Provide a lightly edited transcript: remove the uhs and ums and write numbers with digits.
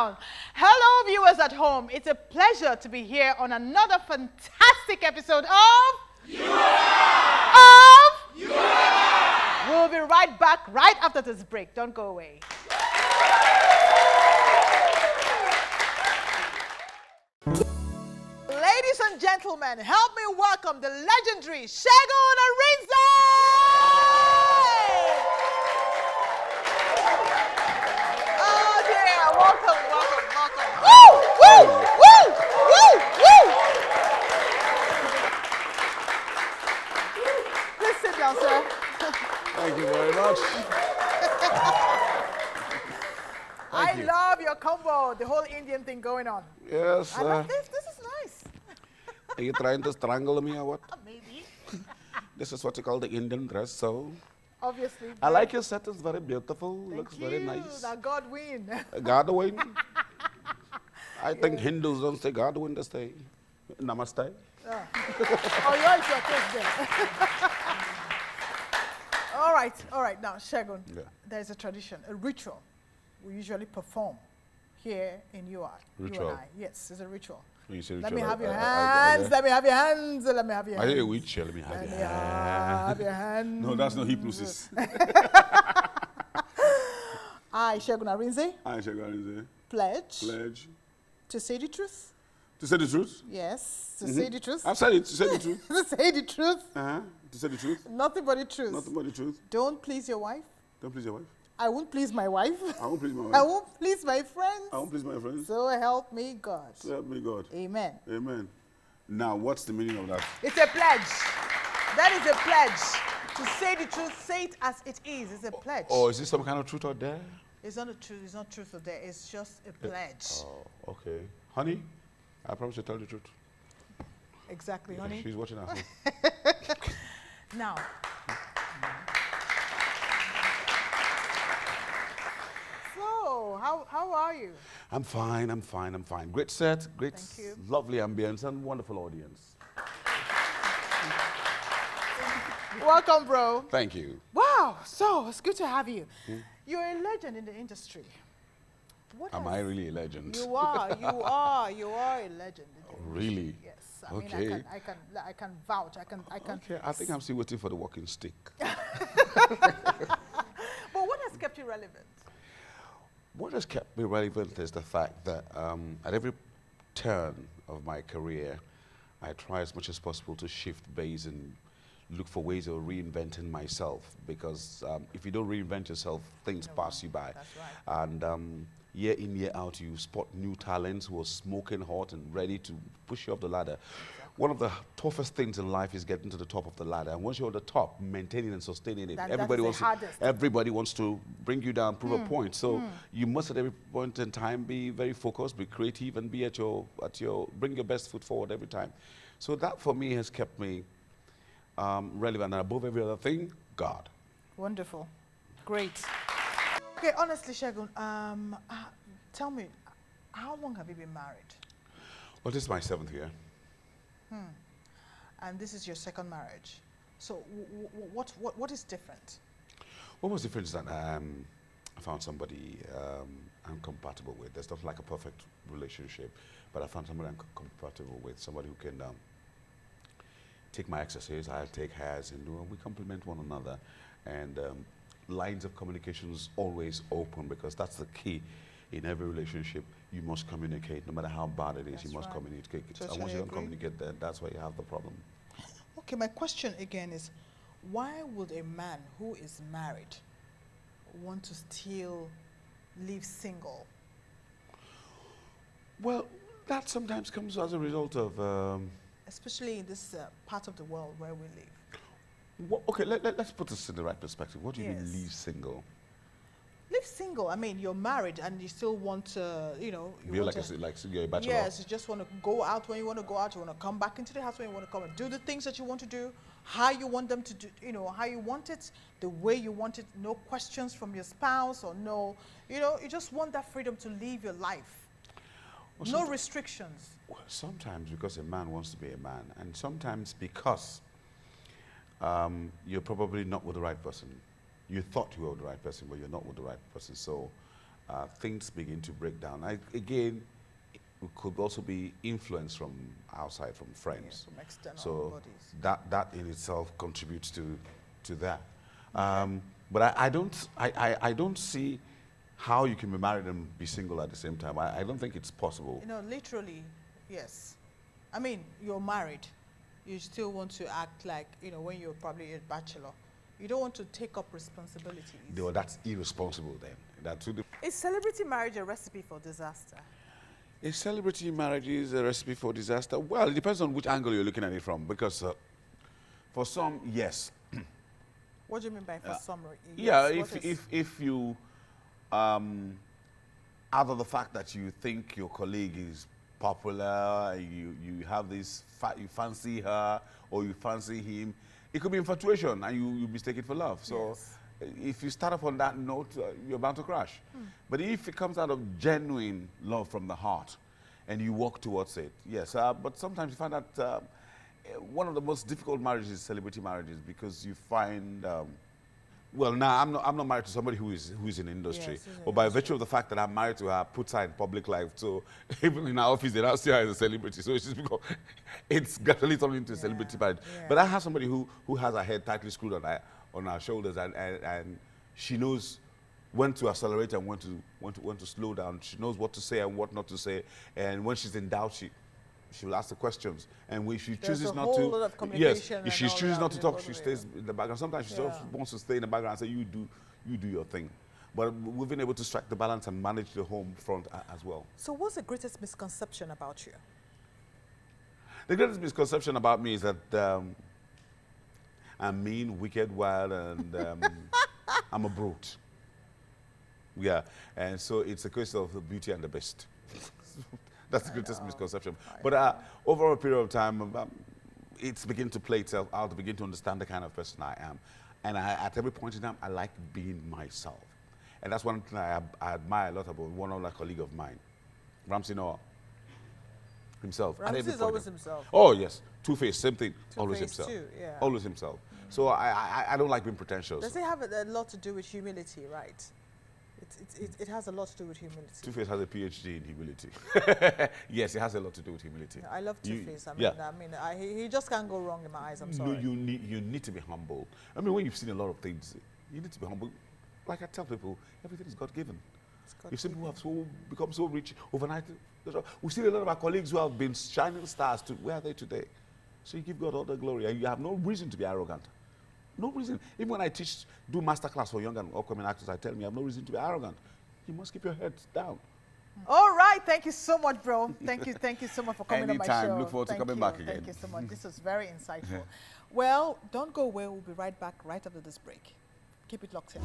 down. Hello, viewers at home. It's a pleasure to be here on another fantastic episode of We'll be right back right after this break. Don't go away. Ladies and gentlemen, help me welcome the legendary Segun Arinze! Oh dear, welcome. Woo! Please sit down, sir. Thank you very much. I love your combo, the whole Indian thing going on. Yes. I love this. This is nice. Are you trying to strangle me or what? Maybe. This is what you call the Indian dress, so. Obviously. I like your set. It's very beautiful. Thank Looks you. very nice. Now God win. God win. I think Hindus don't say God win, they say Namaste. Oh, yours your case there. All right. Now, Segun, there's a tradition, a ritual we usually perform here in UI. Ritual? You and I. Yes, it's a ritual. You say Let ritual, me have your hands. Let me have your hands. Let me have your I hands. say which? Let me have Let your me hand. have your hands. No, that's not hypnosis. I, Segun Arinze, I Segun Arinze. pledge to say the truth. To say the truth? Yes, to say the truth. I've said it, to say the truth. To say the truth. To say the truth. Nothing but the truth. Nothing but the truth. Don't please your wife. Don't please your wife. I won't please my wife. I won't please my wife. I won't please my friends. I won't please my friends. So help me God. So help me God. Amen. Amen. Now, what's the meaning of that? It's a pledge. That is a pledge. To say the truth, say it as it is. It's a pledge. Oh, is this some kind of truth or dare? It's not a truth. It's not truth or dare. It's just a pledge. Oh, okay. Honey, I promise to tell the truth. Exactly, honey. She's watching at home. Now. So, how are you? I'm fine. Great set, great, Thank you. lovely ambience, and wonderful audience. Welcome, bro. Thank you. Wow. So, it's good to have you. You're a legend in the industry. Am I really a legend? You are a legend. Really? Yes. I mean, Okay. I can vouch. I can. Okay, I think I'm still waiting for the walking stick. But what has kept you relevant? What has kept me relevant is the fact that at every turn of my career, I try as much as possible to shift base and look for ways of reinventing myself. Because if you don't reinvent yourself, things pass you by. That's right. And year in, year out, you spot new talents who are smoking hot and ready to push you up the ladder. One of the toughest things in life is getting to the top of the ladder. And once you're on the top, maintaining and sustaining it, everybody wants to bring you down, prove a point. So you must at every point in time be very focused, be creative, and be bring your best foot forward every time. So that for me has kept me relevant. And above every other thing, God. Wonderful. Great. Okay, honestly, Segun, tell me, how long have you been married? Well, this is my 7th year. And this is your second marriage. So what is different? What was different is that I found somebody I'm compatible with. There's not like a perfect relationship, but I found somebody I'm compatible with, somebody who can take my exercise, I'll take hers, and we complement one another. And lines of communication is always open, because that's the key. In every relationship, you must communicate. No matter how bad it is, That's you must right. communicate. Totally and once you don't agree. communicate, then that's where you have the problem. Okay, my question again is, why would a man who is married want to still live single? Well, that sometimes comes as a result of... Especially in this part of the world where we live. okay, let's put this in the right perspective. What do you mean, Yes. leave single? Live single. I mean, you're married and you still want to, you You're want like, to, you're a bachelor. yes, you just want to go out when you want to go out. You want to come back into the house when you want to come and do the things that you want to do, how you want them to do, how you want it, the way you want it. No questions from your spouse or no, you just want that freedom to live your life. Well, No restrictions. Well, sometimes because a man wants to be a man, and sometimes because you're probably not with the right person. You thought you were with the right person, but you're not with the right person. So things begin to break down. Again, it could also be influence from outside, from friends. Yes, from external So bodies. that in itself contributes to that. But I don't see how you can be married and be single at the same time. I don't think it's possible. You know, literally, yes. I mean, you're married. You still want to act like, you know, when you're probably a bachelor. You don't want to take up responsibilities. No, that's irresponsible then. That's too Is celebrity marriage a recipe for disaster? A celebrity marriage is a recipe for disaster. Well, it depends on which angle you're looking at it from. Because for some, yes. What do you mean by for some? Yeah, Yes, if you, out of the fact that you think your colleague is popular, you have this, you fancy her or you fancy him, it could be infatuation and you mistake it for love. So Yes. if you start off on that note, you're bound to crash. But if it comes out of genuine love from the heart and you walk towards it, yes. But sometimes you find that one of the most difficult marriages is celebrity marriages because you find, well, now I'm not married to somebody who is in industry, Yes, but by virtue of the fact that I'm married to her, puts her in public life. So even in our office, they don't see her as a celebrity. So it's just because it's gradually turned into a celebrity marriage. Yeah. But I have somebody who has her head tightly screwed on her shoulders, and she knows when to accelerate and when to slow down. She knows what to say and what not to say. And when she's in doubt, she will ask the questions. And when she chooses not to, lot of communication. if she and all chooses that not to talk, involved she with stays it. in the background. Sometimes she just wants to stay in the background and say, you do your thing. But we've been able to strike the balance and manage the home front as well. So what's the greatest misconception about you? The greatest misconception about me is that I'm mean, wicked, wild, and I'm a brute. Yeah, and so it's a case of the beauty and the best. That's the greatest misconception. But over a period of time, it's beginning to play itself out, to begin to understand the kind of person I am. And at every point in time, I like being myself. And that's one thing I admire a lot about one other colleague of mine, Ramsey Noah himself. At every Ramsey is point always in time. himself. Oh, yes. Two-Face, same thing. Always Two-Face himself. too, yeah. Always himself. So I don't like being pretentious. Does it have a lot to do with humility, right? It has a lot to do with humility. Two-Face has a PhD in humility. Yes, it has a lot to do with humility. I love Two-Face. Yeah. He just can't go wrong in my eyes. I'm sorry. No, you need to be humble. I mean, when you've seen a lot of things, you need to be humble. Like I tell people, everything is God-given. You've seen people who have become so rich overnight. We've seen a lot of our colleagues who have been shining stars. Where are they today? So you give God all the glory, and you have no reason to be arrogant. No reason. Even when I do masterclass for young and upcoming actors, I tell them you have no reason to be arrogant. You must keep your head down. All right. Thank you so much, bro. Thank you so much for coming on my show. Anytime. Look forward to coming back again. Thank you so much. This was very insightful. Well, don't go away. We'll be right back right after this break. Keep it locked in.